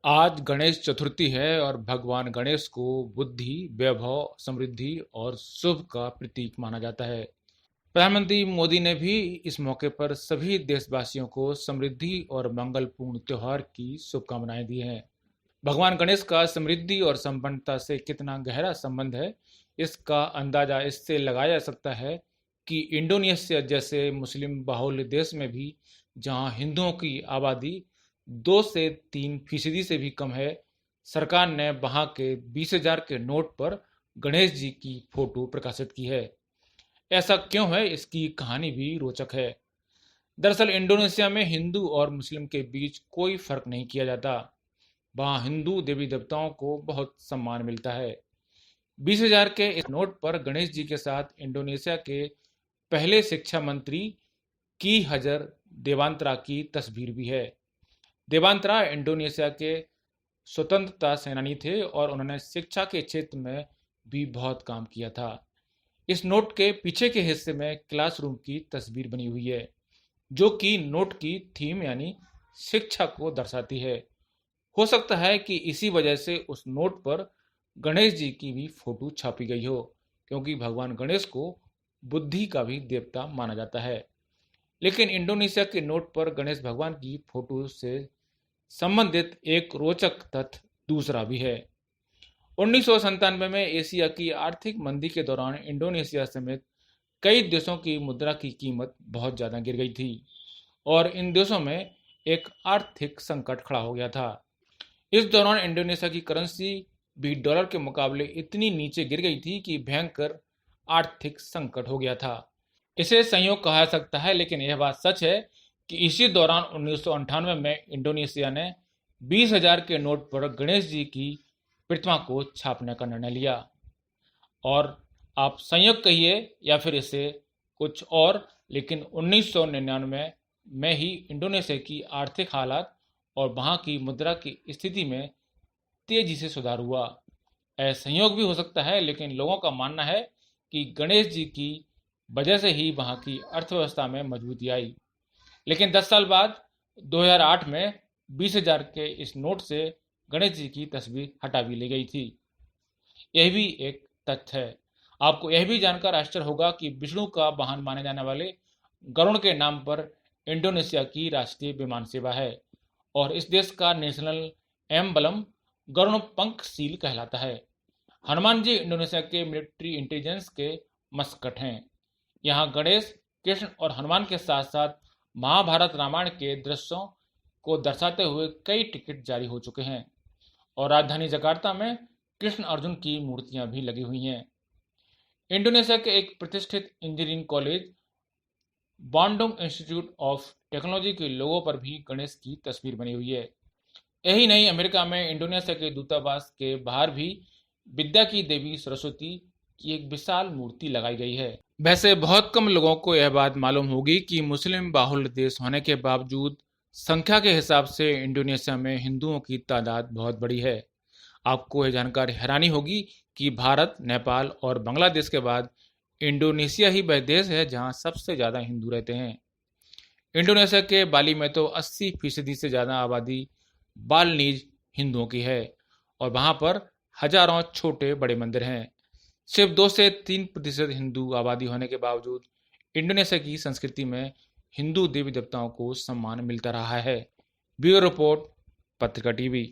आज गणेश चतुर्थी है और भगवान गणेश को बुद्धि, वैभव, समृद्धि और शुभ का प्रतीक माना जाता है। प्रधानमंत्री मोदी ने भी इस मौके पर सभी देशवासियों को समृद्धि और मंगलपूर्ण त्योहार की शुभकामनाएं दी हैं। भगवान गणेश का समृद्धि और संपन्नता से कितना गहरा संबंध है, इसका अंदाजा इससे लगाया जा सकता है कि इंडोनेशिया जैसे मुस्लिम बाहुल्य देश में भी, जहां हिंदुओं की आबादी 2 से 3% से भी कम है, सरकार ने वहां के 20,000 के नोट पर गणेश जी की फोटो प्रकाशित की है। ऐसा क्यों है, इसकी कहानी भी रोचक है। दरअसल इंडोनेशिया में हिंदू और मुस्लिम के बीच कोई फर्क नहीं किया जाता। वहाँ हिंदू देवी देवताओं को बहुत सम्मान मिलता है। 20,000 के इस नोट पर गणेश जी के साथ इंडोनेशिया के पहले शिक्षा मंत्री की हजर देवांतरा की तस्वीर भी है। देवांतरा इंडोनेशिया के स्वतंत्रता सेनानी थे और उन्होंने शिक्षा के क्षेत्र में भी बहुत काम किया था। इस नोट के पीछे के हिस्से में क्लासरूम की तस्वीर बनी हुई है, जो कि नोट की थीम यानी शिक्षा को दर्शाती है। हो सकता है कि इसी वजह से उस नोट पर गणेश जी की भी फोटो छापी गई हो, क्योंकि भगवान गणेश को बुद्धि का भी देवता माना जाता है। लेकिन इंडोनेशिया के नोट पर गणेश भगवान की फोटो से संबंधित एक रोचक तथ्य दूसरा भी है। 1997 में एशिया की आर्थिक मंदी के दौरान इंडोनेशिया समेत कई देशों की मुद्रा की कीमत बहुत ज़्यादा गिर गई थी और इन देशों में एक आर्थिक संकट खड़ा हो गया था। इस दौरान इंडोनेशिया की करेंसी भी डॉलर के मुकाबले इतनी नीचे गिर गई थी कि भयंकर आर्थिक संकट हो गया था। इसे संयोग कहा जा सकता है, लेकिन यह बात सच है कि इसी दौरान 1998 में इंडोनेशिया ने 20,000 के नोट पर गणेश जी की प्रतिमा को छापने का निर्णय लिया। और आप संयोग कहिए या फिर इसे कुछ और, लेकिन 1999 में ही इंडोनेशिया की आर्थिक हालात और वहाँ की मुद्रा की स्थिति में तेजी से सुधार हुआ। संयोग भी हो सकता है, लेकिन लोगों का मानना है कि गणेश जी की वजह से ही वहाँ की अर्थव्यवस्था में मजबूती आई। लेकिन 10 साल बाद 2008 में 20,000 के इस नोट से गणेश जी की तस्वीर हटा भी ली गई थी। यह भी एक तथ्य है। आपको यह भी जानकर आश्चर्य होगा कि विष्णु का वाहन माने जाने वाले गरुड़ के नाम पर इंडोनेशिया की राष्ट्रीय विमान सेवा है और इस देश का नेशनल एम्बलम गरुड़ पंख सील कहलाता है। हनुमान जी इंडोनेशिया के मिलिट्री इंटेलिजेंस के मस्कट हैं। यहाँ गणेश, कृष्ण और हनुमान के साथ साथ महाभारत रामायण के दृश्यों को दर्शाते हुए कई टिकट जारी हो चुके हैं और राजधानी जकार्ता में कृष्ण अर्जुन की मूर्तियां भी लगी हुई हैं। इंडोनेशिया के एक प्रतिष्ठित engineering college Bandung institute of technology के लोगों पर भी गणेश की तस्वीर बनी हुई है। यही नहीं, अमेरिका में इंडोनेशिया के दूतावास के बाहर भी विद्या की देवी सरस्वती की एक विशाल मूर्ति लगाई गई है। वैसे बहुत कम लोगों को यह बात मालूम होगी कि मुस्लिम बाहुल्य देश होने के बावजूद संख्या के हिसाब से इंडोनेशिया में हिंदुओं की तादाद बहुत बड़ी है। आपको यह जानकर हैरानी होगी कि भारत, नेपाल और बांग्लादेश के बाद इंडोनेशिया ही वह देश है जहां सबसे ज़्यादा हिंदू रहते हैं। इंडोनेशिया के बाली में तो 80% से ज़्यादा आबादी बालनीज हिंदुओं की है और वहाँ पर हजारों छोटे बड़े मंदिर हैं। सिर्फ 2 से 3% हिंदू आबादी होने के बावजूद इंडोनेशिया की संस्कृति में हिंदू देवी देवताओं को सम्मान मिलता रहा है। ब्यूरो रिपोर्ट, पत्रिका टीवी।